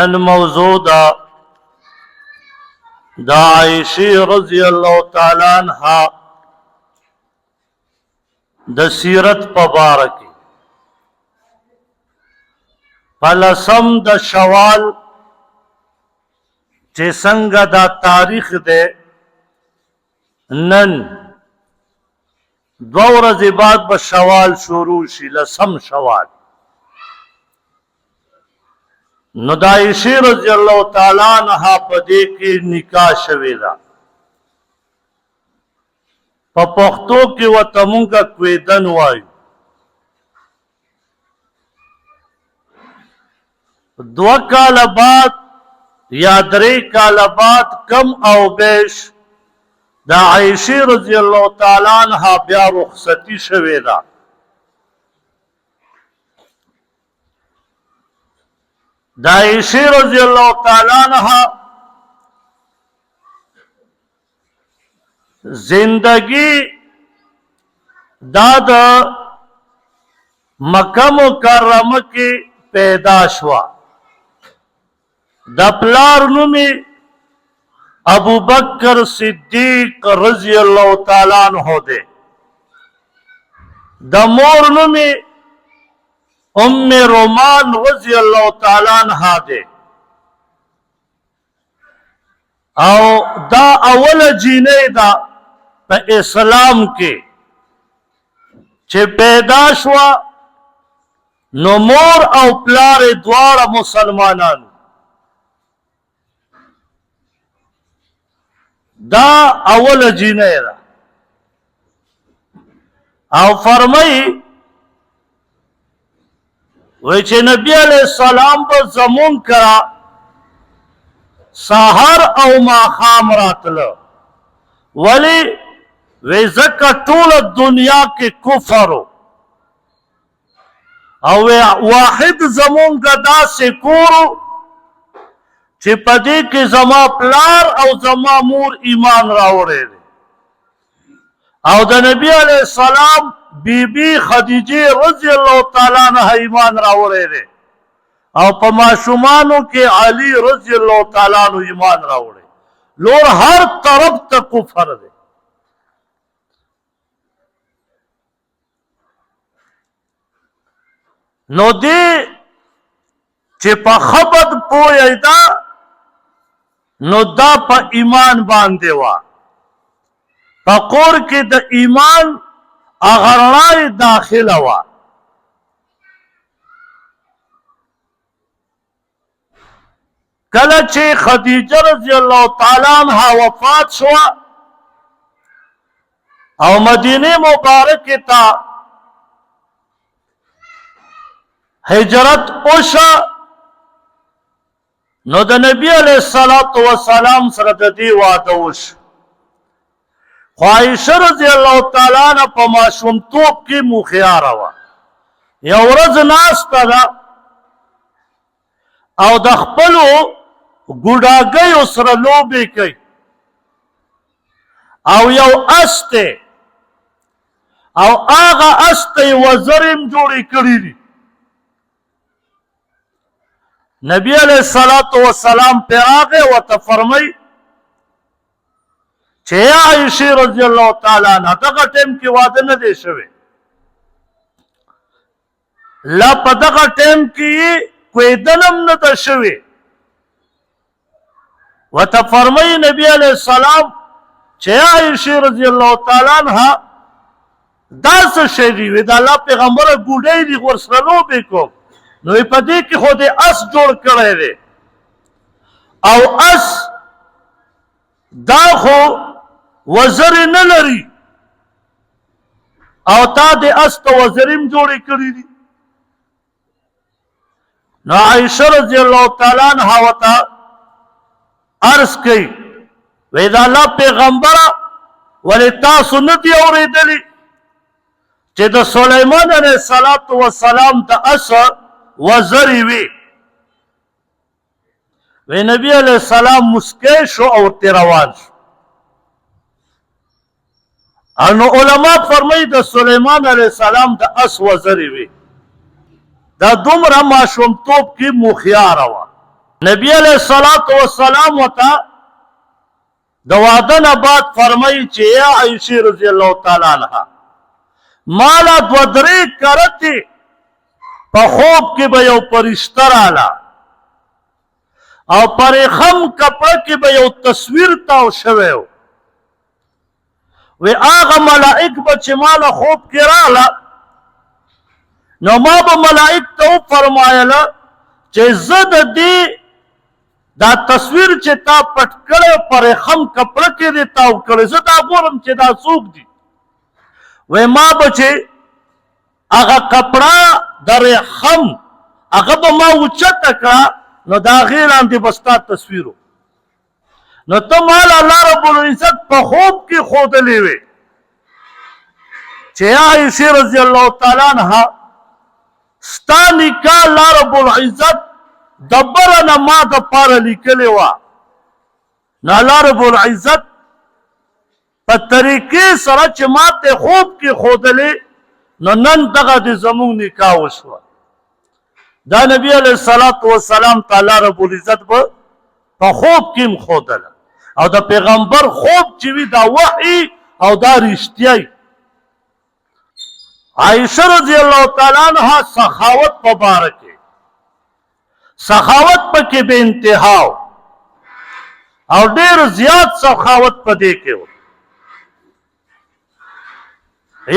الموضوع دا عائشہ رضی اللہ تعالی عنہا د سیرت پبارکی پلسم د شوال چې څنګه دا تاریخ دے نن دو ورځې بعد به شوال شروع شي لسم شوال نو د عائشہ رضی اللہ تعالی عنہا په دې کې نکاح شوی دا په پښتو کې ورته مونږ کویدن وایو دو کال بعد یا درې کال بعد کم او بیش د عائشہ رضی اللہ تعالی عنہا بیا رخصتی شوی دا د عائشہ رضی اللہ تعالی عنہا زندگی دا د مکہ مکرمه کې پیدا شوا د پلار نومي ابو بکر صدیق رضی اللہ تعالی عنہ دے د مور نومي ام رومان رضی اللہ تعالی عنہ دے او دا اول جینے دا پا اسلام کے چھ پیدا شوا نو مور او پلار دوار مسلمانان دا اول جینے دا او فرمائی ویچے نبی علیہ السلام پر زمون کرا سحر او ماخام راتلو ولی ویزکا طول دنیا کے کفرو او واحد زمون کا دا سکورو چی پدی کی زما پلار او زما مور ایمان راوڑے دے او دا نبی علیہ السلام بی بی خدیجہ رضی اللہ تعالیٰ عنہ ایمان راوڑے دے او پا معشومانو کے علی رضی اللہ تعالیٰ عنہ ایمان راوڑے لور ہر طرف تا کفر دے نو دی چی پا خبت پوئی دا نو دا پا ایمان باندے وا پا قور کی دا ایمان اغرنائی داخل وا کلچے خدیجہ رضی اللہ تعالیٰ عنہ وفات شوا او مدینہ مبارک تا ہجرت اوشا نو دا نبی علیہ السلام سرد دی وعدوش عائشہ رضی اللہ تعالیٰ عنہ پا معشومتوب کی مخیار ہوا یو ورځ ناستا دا او د خپلو ګوډاګیو سره لوبې کوي او یو اس دی او هغه اس ته یې وزرې جوړې کړي دي نبی علیہ السلام پہ راغے ورته فرمائی چې عائشہ رضی اللہ تعالیٰ عنہ دغه ټیم کې واده نه دی شوی لا په دغه ټیم کې کویدنم نه ده شوی ورته فرمائی نبی علیہ السلام چې عائشہ رضی اللہ تعالیٰ عنہ دا څه شی دی وی د الله پیغمبره ګوډۍ دي ورسره لوبې کوم نو په دې کې خو دې اس جوړ کړی دی او اس دا خو وزرې نه لري او تا دې اس ته وزرې جوړې کړي دي نو عائشہ رضی اللہ تعالیٰ عنہ ورته عرض کوي وی د الله پیغمبره ولې تاسو نه دي اورېدلي چې د سلیمان علیہ السلام د اس وزری وی نبی علیہ السلام مسکے شو اور تیروان شو انو علماء فرمائی دا سلیمان علیہ السلام دا اس وزری وی دا دومره ماشومتوب کی مخیار وا نبی علیہ الصلوۃ والسلام وتا د واده نه بعد فرمایي چې یا عائشہ رضی الله تعالی عنها مالا دو درې کرتی په خوب کې به یو فرشته رااله او پرېخم کپړه کې به یو تصویر تاو شوی و وی هغه ملائک به چې ماله خوب کې رااله نو ما به ملائک ته وفرمایله چې زه د دې دا تصویر چې تا پټ کړی پرېخم کپړه کې دې تاو کړی زه دا ګورم چې دا څوک دي وی ما به چې هغه کپړه د رېخم هغه به ما اوچته کړه نو د هغې لاندې به ستا تصویر و نو ته مال الله رب العزت په خوب کې ښودلې وې چې یا عائشې رضی الله تعالی عنها ستا نکاح الله رب العزت د بره نه ما دپاره لیکلې وه نو الله رب العزت په طریقې سره چې ما ته خوب کې ښودلې نو نن دغه د زموږ نکاح وشوه دا نبی علیہ الصلوۃ والسلام تعالی رب العزت په خوب کې هم ښودله او د پیغمبر خوب چې وي دا وحی او دا رښتیا عائشہ رضی الله تعالی عنها سخاوت په باره کې سخاوت پکې بے انتها او ډېر زیات سخاوت په دې کې و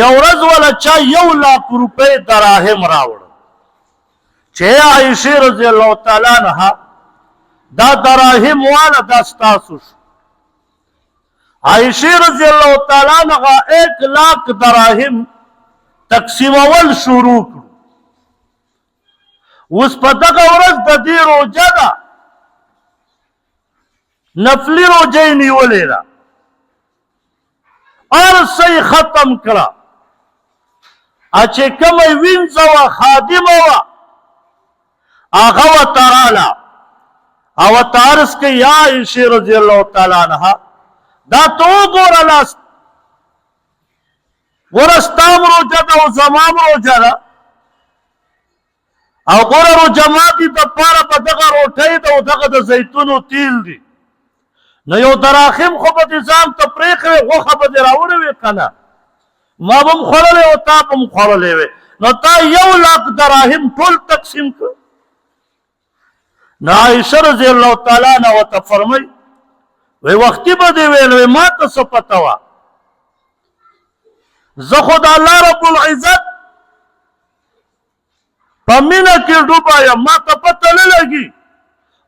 یو ورځ ولا چا 1,00,000 روپۍ دراهم راوړل چې عائشہ رضی الله تعالی عنها دا دراهم والا دا ستاسو شو عائشہ رضی الله تعالی عنها 1,00,000 دراهم تقسیمول شروع کړو اوس په دغه ورځ د دې روژه ده نفلي روژه یې نیولې ده هر څه یې ختم کړه چې کومه وینځه وه خادمه وه هغه ورته راله او ورته عرض کوي یا عائشہ رضی الله تعالی عنها دا ته وګوره لاس ګوره ستا هم روژه ده او زما هم روژه ده او ګوره روژه ماتي دپاره په دغه روټۍ ده او دغه د زیتونو تیل دي نو یو دراهم خو به دې ځان ته پرېښوې غوښه به دې راوړې وې که نه ما به هم خوړلې او تا به هم خوړلې وې نو تا 1,00,000 دراهم ټول تقسیم کړ نو عائشہ رضی الله تعالی عنها ورته فرمایي وی وختي به دې ویل وی ما ته څه پته وه زه خو د الله رب العزت په مینه کې ډوبه یم ما ته پته نه لګي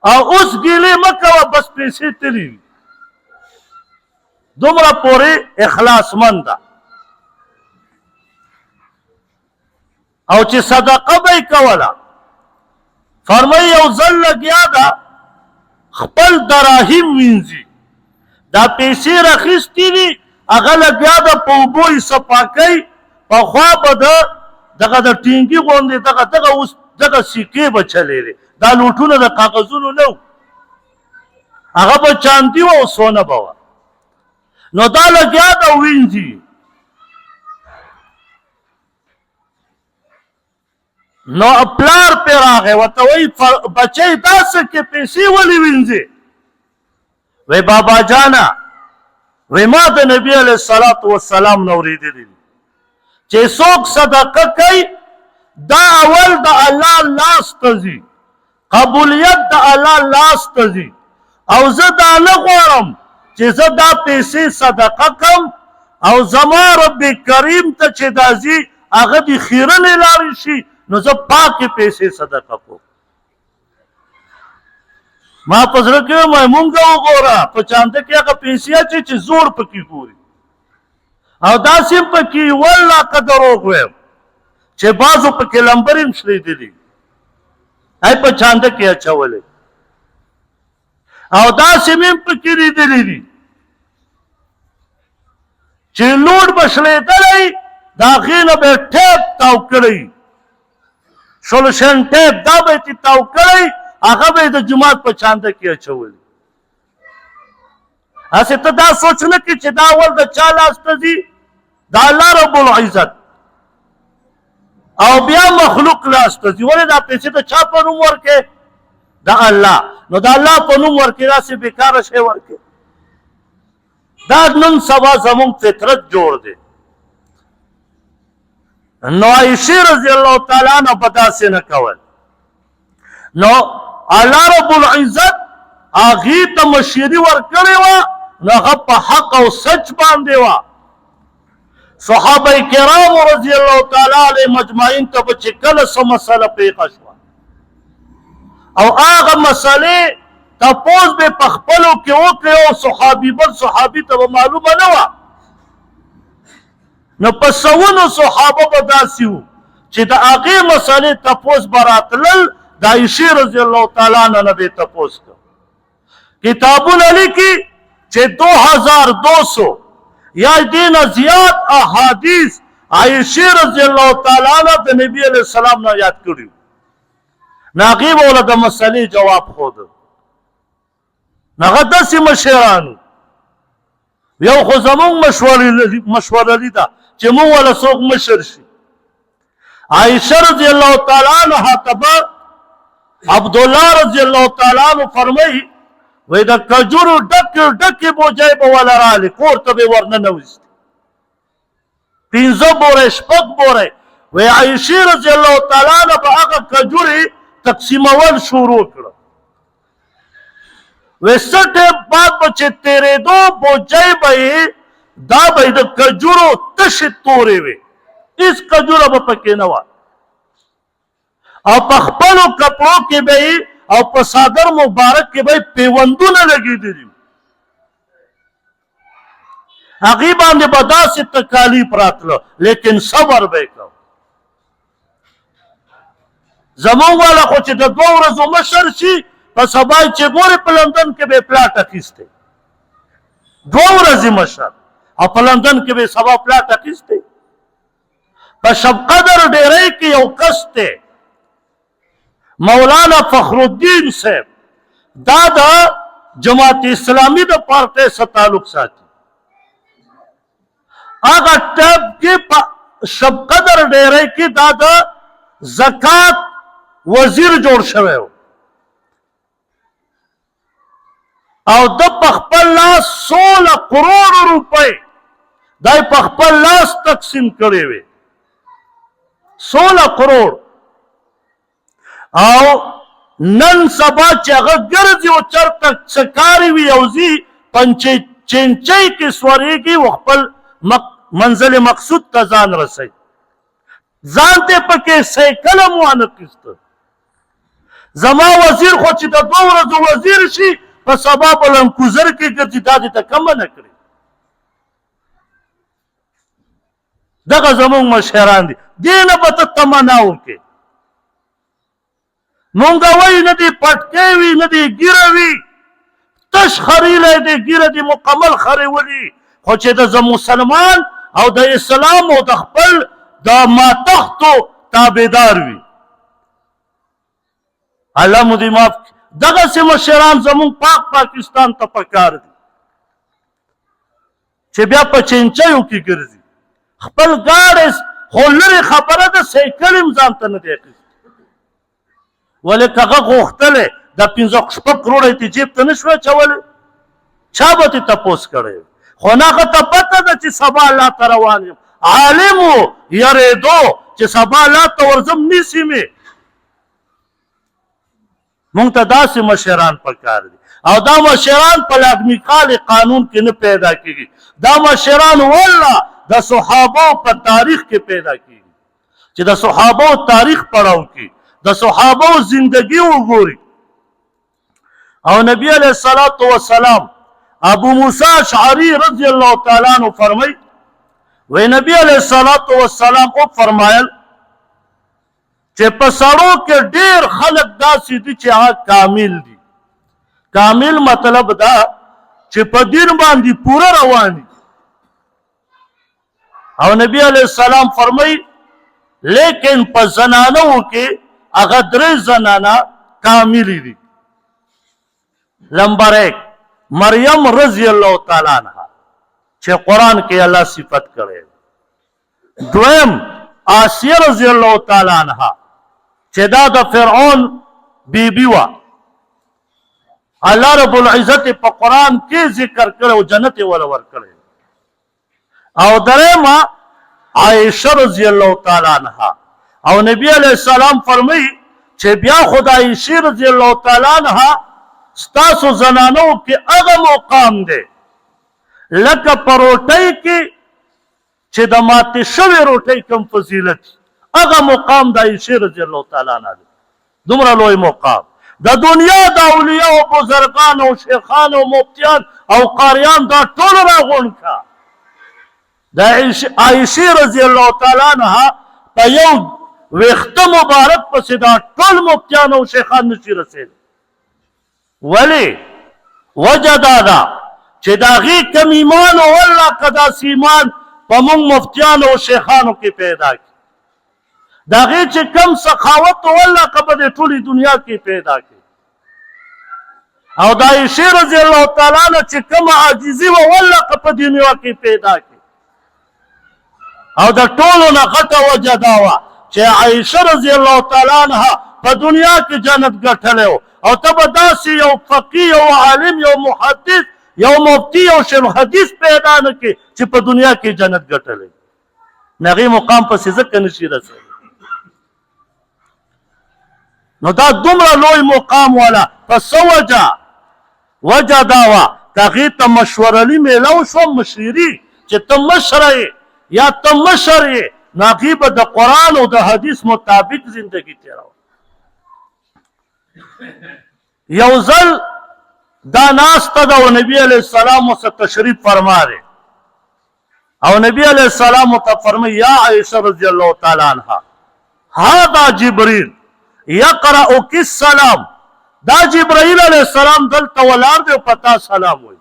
او اوس ګیلې مه کوه بس پیسې تلي وي دومره پورې اخلاصمند ده او چې صدقه به یې کوله فرمایي یو ځل لګیا ده خپل دراهم وینځي دا پیسې راخیستې دي هغه لګیا ده په اوبو یې صفا کوي پخوا به دغه د ټینګي غوندې دغه اوس دغه سکې به چلېدې دا لوټونه د کاغذونو نه و هغه به چاندي وه او سونه به وه نو دا لګیا ده وینځي نو پلار پې راغی ورته وایي بچی داسې کې پیسې ولې وینځې وی بابا جانا وی ما د نبی علیہ الصلوۃ والسلام نه اورېدلي دي چې څوک صدقه کوي دا اول د الله لاس ته ځي قبولیت د الله لاس ته ځي او زه دا نه غواړم چې زه دا پیسې صدقه کم او زما رب کریم ته چې دا ځي هغه د خیرنې لارې شي نو زه پاکې پیسې صدقه کوم ما په زړه کې وم مونږ وګوره په چانده کې هغه پیسې اچي چې زوړ پکې ګوري او داسې هم پکې 1,00,000 دروغ ویم چې بعضو پکې لمبر هم شلېدلي ای په چانده کې اچولې او داسې مې هم پکې لیدلي دي چې لوډ به شلېدلی د هغې نه به یې ټیپ تاو کړی سولوشن ټیپ دا به یې تاو کړی هغه به یې د جومات په چانده کې اچولي هسې ته دا سوچ نه کړې چې دا اول د چا لاس ته ځي د الله رب العزت او بیا مخلوق لاس ته ځي ولې دا پیسې د چا په نوم ورکې دا الله. نو دا الله په نوم ورکې داسې بېکاره شی ورکې. دا نن سبا زمونږ فطرت جوړ دی. نو عایشې رضی الله تعالی عنها به داسې نه کول. نو الله رب العزت هغې ته مشري ورکړې وه، نو هغه په حق او سچ باندې وه. صحابه کرامو رضی الله تعالی علیهم اجمعین ته به چې کله څه مسله پیښه شوه او هغه مسلې تپوس به په خپلو کې وکړې او صحابي بل صحابي ته به معلومه نه وه، نو په سوونو صحابه به داسې وو چې د هغې مسلې تپوس به راتلل، د عایشې رضی الله تعالی عنها نه به یې تپوس کړ. کتابونه لیکي چې 2200 یا دینه زیات احادیث عایشې رضی الله تعالی عنها د نبی علیه السلام نه یاد کړي، نو هغې به ورله د مسلې جواب ښوده. نو هغه داسې مشران یو خو زمونږ مشورلي ده چې مونږ ورله څوک مشر شي. عایشه رضی الله تعالی عنها ته به عبدالله رضی الله تعالی عنه فرمایي وی د کجورو ډکې ډکې بوجۍ به وله رالې، کور ته به یې ورننویستې 15 بورې 6 بورې. وی عایشې رضی الله تعالی عنه به هغه کجورې تقسیمول شروع کړه. وی څه ټیم بعد به چې تېرېدو بوجۍ به یې دا به یې د کجورو تشې تورې وې، هېڅ کجوره به پکې نه وه، او په خپلو کپړو کې به یې او په صادر مبارک کې به پیوندونه لګېدلي، هغې باندې به داسې تکالیف راتله، لیکن صبر به یې کوه. زمونږ والا خو چې د 2 ورځو مشر شي په سبا چې ګورې په لندن کې به یې پلاټ اخیستی، 2 ورځې مشر او په لندن کې به یې سبا پلاټ اخیستی. په شب قدر ډیرۍ کې یو کس دی مولانا فخر الدین صاحب، دا د جماعت اسلامی د پارټۍ سره تعلق ساتي. هغه ټایم کې په شب قدر ډیرۍ کې دا د زکات وزیر جوړ شوی و او د په خپل لاس 16 کروڑ روپۍ دا یې په خپل لاس تقسیم کړې وې، 16 کروڑ. او نن سبا چې هغه ګرځي او چېرته څه کاري وي او ځي چینچۍ کې سورېږي او خپل منزل مقصود ته ځان رسوي، ځان ته پکې سایکل هم وانخیسته. زما وزیر خو چې د 2 ورځو وزیر شي په سبا په لنکوزر کې ګرځي، دا دې ته کمه نه کړي. دغه زمونږ مشران دي، دې نه به ته تمنا وکړې. مونږه وایي نه دې پټکې وي نه دې ګیره وي، تش خریلی دې ګیره دې مکمل خریولي، خو چې د مسلمان او د اسلام او د خپل د ماتحتو تابعدار وي. الله مو دې معاف کړي. دغسې مشران زمونږ پاک پاکستان ته پکار دي چې بیا په چینچیو کې ګرځي، خپل ګاډی خو لرې خبره ده سایکل هم ځان ته نه دی اخیستی، ولې که هغه غوښتلی دا 5-6 کروړه یې جیب ته نه شوی اچولی، چا به ترې تپوس کړی، خو نه هغه ته پته ده چې سبا الله ته روان یم. عالم و یارېدو چې سبا الله ته ورځم نیسي مې. مونږ ته داسې مشران پکار دي او دا مشران په لاګمیکال قانون کې نه پیدا کېږي، دا مشران والله د صحابو په تاریخ کې پیدا کېږي چې د صحابو تاریخ پړاو کې د صحابو زندگی وګوري. او نبی علیہ الصلوۃ والسلام ابو موسی اشعری رضی الله تعالی عنہ فرمای وی نبی علیہ الصلوۃ والسلام او فرمایل چې په سړو کې ډېر خلک داسې دي چې هغه کامل دي. کامل مطلب دا چې په دین باندې پوره روان دي. او نبی علیہ السلام فرمای لیکن په زنانو کې هغه 3 زنانه کامل دي. نمبر 1 مریم رضی الله تعالی عنها چې قرآن کې الله صفت کړي. دویم آسیه رضی الله تعالی عنها چې دا د فرعون بیبي وه الله رب العزت په قرآن کې ذکر کړی او جنت یې وله ورکړی. او درېیمه عایشه رضی الله تعالی عنها او نبی علیہ السلام فرمایي چې بیا خو د عایشې رضی الله تعالی عنها ستاسو زنانو کې هغه مقام دی لکه په روټۍ کې چې د ماتې شوې روټۍ کوم فضیلت هغه مقام د عایشې رضی الله تعالی عنها دی. دومره لوی مقام د دنیا د اولیاء او بزرگان او شیخان او مفتیان او قاریان دا ټول راغونډ کا. د عایشې رضی الله تعالی عنها په یو ویخته مبارک پسې دا ټول مفتیان او شیخان نشي رسېدلی. ولې وجه دا ده چې د هغې کم ایمان او الله که داسې ایمان په موږ مفتیانو او شیخانو کې پیدا کړي، د هغې چې کم سخاوت او الله که په دې ټولې دنیا کې پیدا کړي، او د عایشې رضی الله تعالی عنها چې کومه عاجزي وه والله که په دنیا کې پیدا کړي. او د ټولو نه غټه وجه دا وه چې عایشه رضی الله تعالی عنها په دنیا کې جنت ګټلی و، او ته به داسې یو فقیه یو عالم یو محدث یو مفتی یو شیخ حدیث پیدا نه کړي چې په دنیا کې جنت ګټلی، د هغې مقام پسې ځکه نشي رسېدلی. نو دا دومره لوی مقام والا په څه وجه دا وه که هغې ته مشورلي میلاو شوه مشیري چې ته مشره یې یا ته مشر یې، نو هغې به د قرآن او د حدیث مطابق زندگی تېروه. یو ځل دا ناسته ده او نبی علیه السلام ورڅه تشریف فرما دی او نبی علیه السلام ورته فرمایي یا عایشه رضی الله تعالی عنها هذا جبریل یقرأک السلام، دا جبرائیل علیه السلام دلته ولاړ دی او په تا سلام وایي.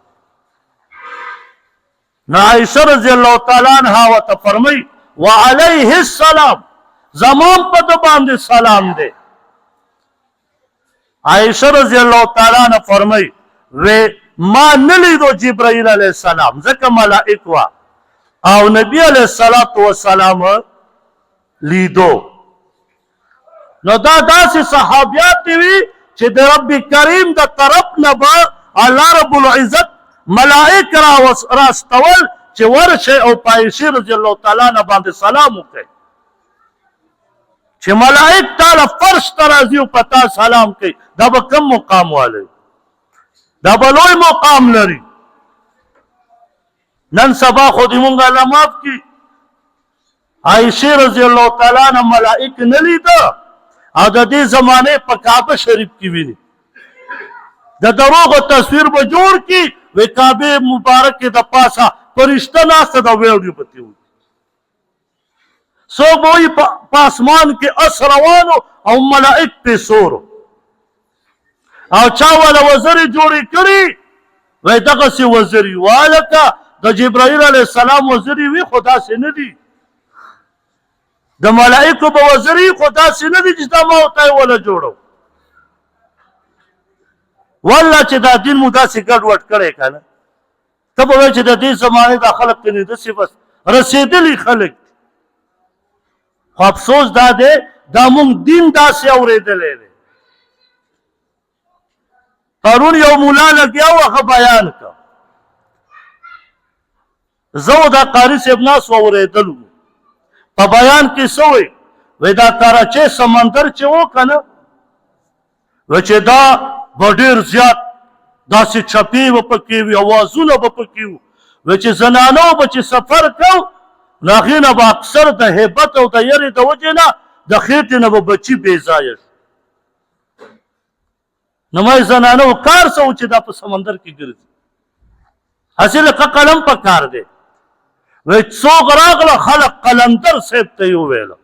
نو عایشه رضی الله تعالی عنها ورته فرمایي وعلیه السلام، زمان په ده باندې سلام دی. عایشه رضی الله تعالی عنها فرمایي ما نه لیدو جبرائیل علیه السلام ځکه ملائک وه، او نبی علیه السلام لیدو. نو دا داسې صحابیات دي وي چې د رب کریم د طرف نه به الله رب العزت ملائک راستول چې ورشئ او په عایشې رضی الله تعالی عنها باندې سلام وکړئ، چې ملائک تعالی فرش ته راځي او په تا سلام کوي. دا به کم مقام والی، دا به لوی مقام لري. نن سبا خو دې مونږ الله معاف کړي، عایشې رضی الله تعالی عنها ملائک نه لیده او د دې زمانې په کعبه شریف کې ویني، د دروغو تصویر به جوړ کړي وی کعبه مبارکې د پاسه فرشته ناسته ده ویډیو به ترې وکړي، څوک به وایي په اسمان کې اس روانو او ملائک پې سورو، او چا والا وزرې جوړې کړي وی دغسې وزرې والکه د جبرائیل علیه السلام وزرې وي خو داسې نه دي، د ملائکو به وزرې خو داسې نه دي چې دا ما ورته یې وله جوړو. والله چې دا دین مو داسې ګډوډ کړی که نه، ته به وایې چې د دې زمانې دا خلک ته نه داسې بس رسېدلي خلک دي. خو افسوس دا دی دا مونږ دین داسې اورېدلی دی. پرون یو مولا لګیا و هغه بیان که، زه و دا قاري صاحب ناست و اورېدلو، په بیان کې څه وایي وایي دا کراچۍ سمندر چې و که نه، وایي چې دا به ډېر زیات داسې چپې به پکې وي اوازونه به پکې وو، وایي چې زنانو به چې سفر کو نو هغې نه به اکثر د هیبت او د یرې د وجې نه د خېټې نه به بچي بې ځایه شو. نو ما زنانو کار څه و چې دا په سمندر کې ګرځي، هسې لکه قلم په کار دی. وایي څوک راغله خلک قلندر صاحب ته یې وویله،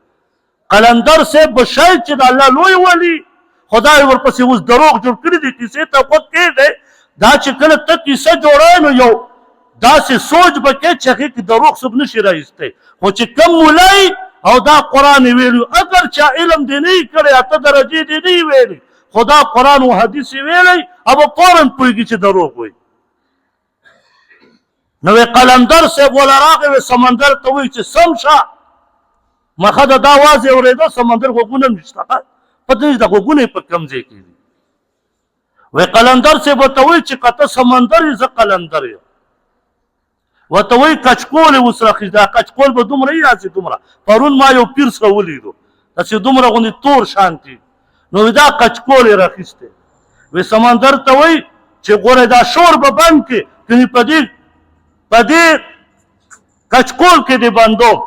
قلندر صاحب به شاید چې د الله لوی ولي خدای ورپسې اوس دروغ جوړ کړي دي کیسې ته غوږ کېږدی، دا چې کله ته کیسه جوړوې نو یو داسې سوچ به کې چې هغې کې دروغ څوک نشي رایستی، خو چې کم مولای او دا قرآن یې ویلي اگر چا علم دې نه یې کړی اته درجې دې نه یې ویلي خو دا قرآن و حدیث یې ویلی او به فوراً پوهېږي چې دروغ وایي. نو قلندر صاحب وله راغی وی سمندر ته وایي چې سم شه مخه د دا آواز یې اورېده سمندر غوږونه هم نشته پته نشته غوږونه یې په کوم ځای کې دي. وی قلندر سے ورته وایي چې که ته سمندر یې زه قلندر یم ورته وایي کچکول یې اوس راخیست دا کچکول به دومره یي هسې دومره پرون ما یو پیر سره ولیدو داسې دومره غوندې تور شانتي نو دا کچکول یې راخیستی وی سمندر ته وایي چې ګوره دا شور به بند کړي کنې په دې کچکول کې دې بندوم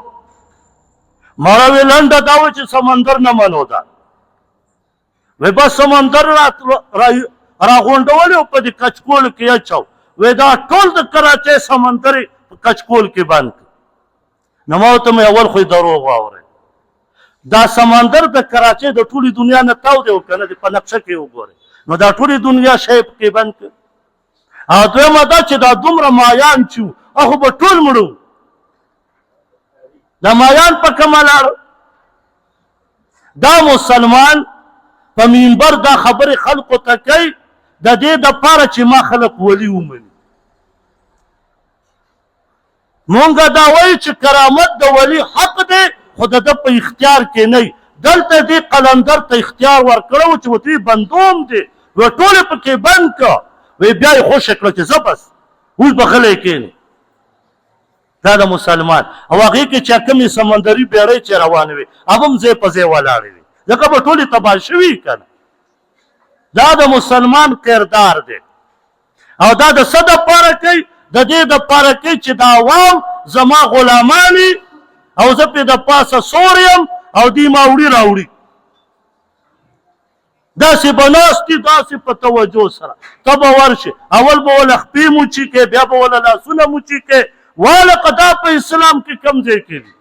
مړه وی لنډه دا وایي چې سمندر نه منو دا وی بس سمندر راغونډولې او په دې کچکول کې اچو وی دا ټول د کراچۍ سمندر په کچکول کې بند کړ نو ما ورته مې اول خو یې دروغ واورئ دا سمندر د کراچۍ د ټولې دنیا نه تاو دی او که نه دی په نقشه کې وګورئ نو دا ټولې دنیا شی پکې بند کړ او دویمه دا چې دا دومره مایان چې وو هغه به ټول مړه وو دا مایان په کومه لاړه دا مسلمان په منبر دا خبرې خلکو ته کوي د دې دپاره چې ما خلک ولي ومني مونږ دا وایو چې کرامت د ولي حق دی خو د ده په اختیار کې نه وي دلته دې قلندر ته اختیار ورکړی و چې ورته بندوم دی وی ټول یې پکې بند کړه وی بیا یې خوشه کړه چې زه بس اوس به غلی کښېنې دا د مسلمان او هغې کې چې کومې سمندري بیړۍ چې روانې وي هغه هم ځای په ځای ولاړې وي ځکه به ټولې تباه شوي که نه دا د مسلمان کردار دی او دا د څه دپاره کوي د دې دپاره کوي چې د عوام زما غلامان او زه پرې د پاسه سور یم او دوی ما وړي راوړي داسې به ناست دي داسې په توجه سره ته به ورشې اول به وله خپې موچي کې بیا به وله لاسونه موچي کې والقه دا په اسلام کې کوم ځای کې دي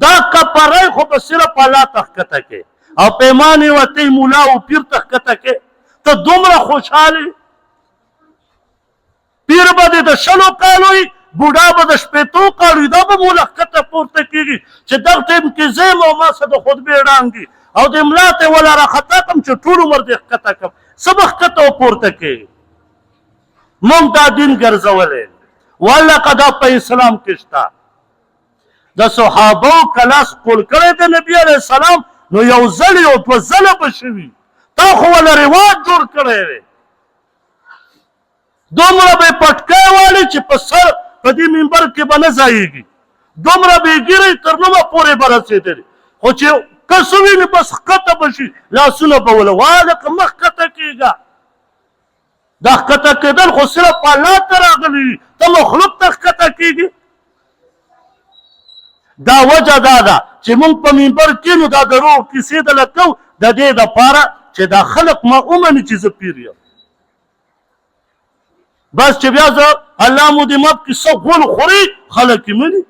دا کپری خو به صرف الله ته ښکته کې او پیمانې وتی مولا او پیر ته ښکته کې ته دومره خوشحالې پیر به دې د شلو کالو وي بوډا به د شپېتو کالو وي دا به مو له ښکته پورته کېږي چې دغه ټایم کې زه یم او ما څه د خطبې ړانګي او د ملا ته وله راخطا کړم چې ټول عمر دې ښکته کړم څه به ښکته او پورته کېږي موږ دا دین ګرځولی والله دا په اسلام کې شته د صحابو کلاس کول کړی د نبي علیه السلام نو یو ځل یو دوه ځله به شوي تا خو وله رواج جوړ کړی دی دومره به یې پټکی والي چې په سر په دې منبر کې به نه ځایېږي دومره به یې ګیرئ تر نومه پورې به رسېدلي خو چې کس وویني بس ښکته به شي لاسونه به وله والکه مه ښکته کېږه دا ښکته کېدل خو صرف الله ته راغلي وي ته مخلوق ته ښکته کېږي دا وجه دا ده چې موږ په منبر کښېنو دا دروغ کیسې دله کوو د دې دپاره چې دا خلق ما ومني چې زه پیر یم بس چې بیا زه الله مو دې مف کړي څه غول خوري خلک یې مني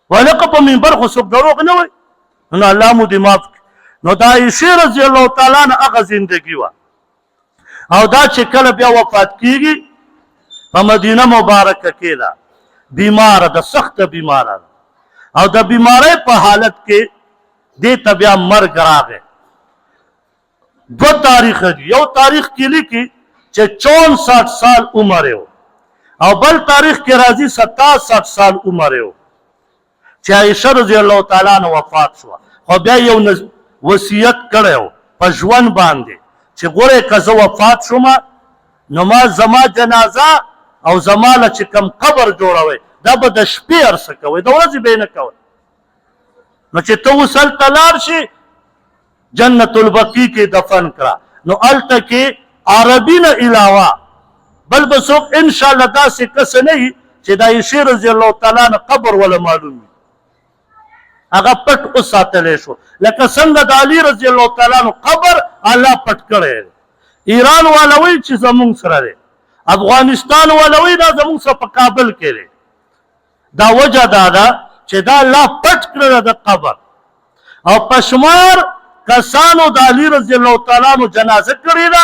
ولکه په منبر خو څوک دروغ نه وایي نو الله مو دې مف کړي نو دا عایشې رضی الله تعالی عنه هغه زندګي وه او دا چې کله بیا وفات کېږي په مدینه مبارکه کې ده بیماره ده سخته بیماره ده او د بیماری په حالت کې دې ته بیا مرګ راغی دو تاریخ دي یو تاریخ کې لیکي چې 64 سال عمر یې او بل تاریخ کې راځي 67 سال عمر یې چې عایشه رضی الله تعالی عنها وفات شوه خو بیا یو وصیت کړی و په ژوند باندې چې ګورئ که زه وفات شومه نو ما زما جنازه او زما له چې کوم قبر جوړوئ دا به د شپې عرصه کوئ د ورځې به یې نه کوئ نو چې ته اوس هلته لاړ شي جنت البقیع کې دفن کړه نو هلته کې عربي نه علاوه بل به څوک انشاءالله داسې کس نه وي چې د عایشې رضی الله تعالی عنه قبر وله معلوم وي هغه پټ وساتلی شو لکه څنګه د علي رضی الله تعالی عنه قبر الله پټ کړی دی ایران والا وایي چې زمونږ سره دی افغانستان والا وایي دا زمونږ سره په کابل کې دی دا وجه دا ده چې دا الله پټ کړی د قبر او په شمار کسانو د علي رضی الله تعالی عنه جنازه کړې ده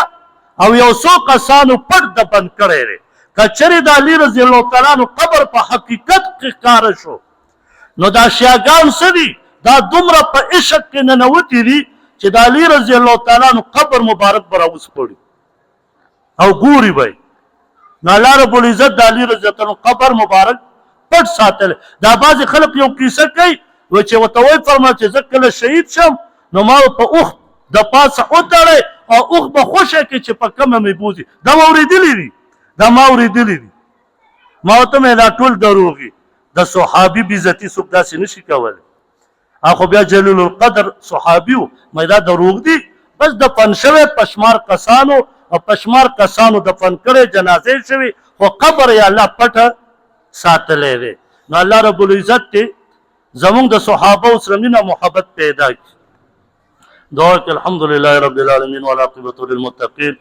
او یو څو کسانو پټ دفن کړی دی که چېرې د علي رضی الله تعالی عنه قبر په حقیقت کې ښکاره شو نو دا شیعګان څه دي دا دومره په عشق کې ننوتي دي چې د علي رضی الله تعالی عنه قبر مبارک به راوسپړي او ګوري به نو الله رب العزت د علي رضی الله عنه قبر مبارک پټ ساتلی دا بعضې خلک یو کیسه کوي چې ورته وایي فرمایل چې زه کله شهید شم نو ما په اوښ د پاسه وتړی او اوخ به خوشه کې چې په کومه مې بوزي. دا ما اورېدلي دي، دا ما اورېدلي دي. ما ورته مې دا ټول دروغي، د صحابي بېزتي څوک داسې نشي کولی. خو بیا جلیل القدر صحابي و، مې دا دروغ دي. بس دفن شوی پشمار کسانو او پشمار کسانو دفن کړی، جنازې شوي، خو قبر یې الله پټه ساتلی دی. نو الله رب العزت دی زمونږ د صحابه سره مینه محبت پیدا کړي. دعا کې الحمدلله رب العالمین والعاقبة للمتقین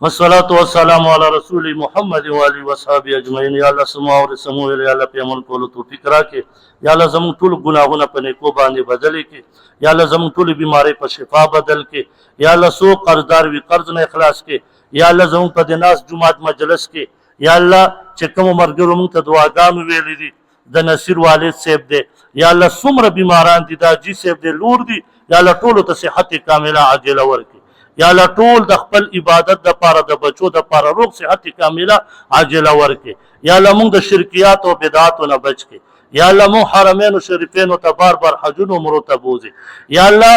والصلاة والسلام علی رسول محمد و آله و صحابه اجمعین. یا الله سمو او سمو یا الله په عمل کولو توفیق راکړي. یا الله زموږ ټول ګناهونه په نیکو باندې بدل کړي. یا الله زموږ ټول بیماری په شفا بدل کړي. یا الله سو قرضدار وي قرض نه اخلاص کړي. یا الله زموږ په د ناس جمعات مجلس کې یا الله چې کوم مرګرو موږ ته دعاګانې ویلې دي، د نصیر والد صاحب دی، یا الله څومره بیماران دي، دا جی صاحب دی، لور دي، یا الله ټولو ته صحت کامله عاجله ورکړي. یا الله ټول د خپل عبادت دپاره د بچو دپاره روغ صحت کامله عاجله ورکړي. یا الله موږ د شرکیات او بدعاتو نه بچ کړي. یا الله موږ حرمینو شریفینو ته بار بار حجونو عمرو ته بوځي. یا الله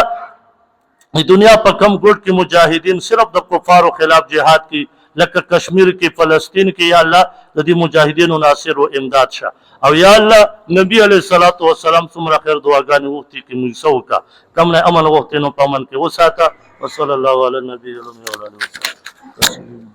دنیا په کم ګوټ کې مجاهدین صرف د کفارو خلاف جهاد کی، لکه کشمیر کې، فلسطین کې، یا الله د دې مجاهدینو ناصر او امداد شه. او یا الله نبی علیه الصلاۃ والسلام څومره خیر دعاګانې وغوښتي کې موږ څه وکړه، کوم نه امن وغوښتي نو په امن کې وساته. وصلی الله علی النبی وعلى آله وصحبه.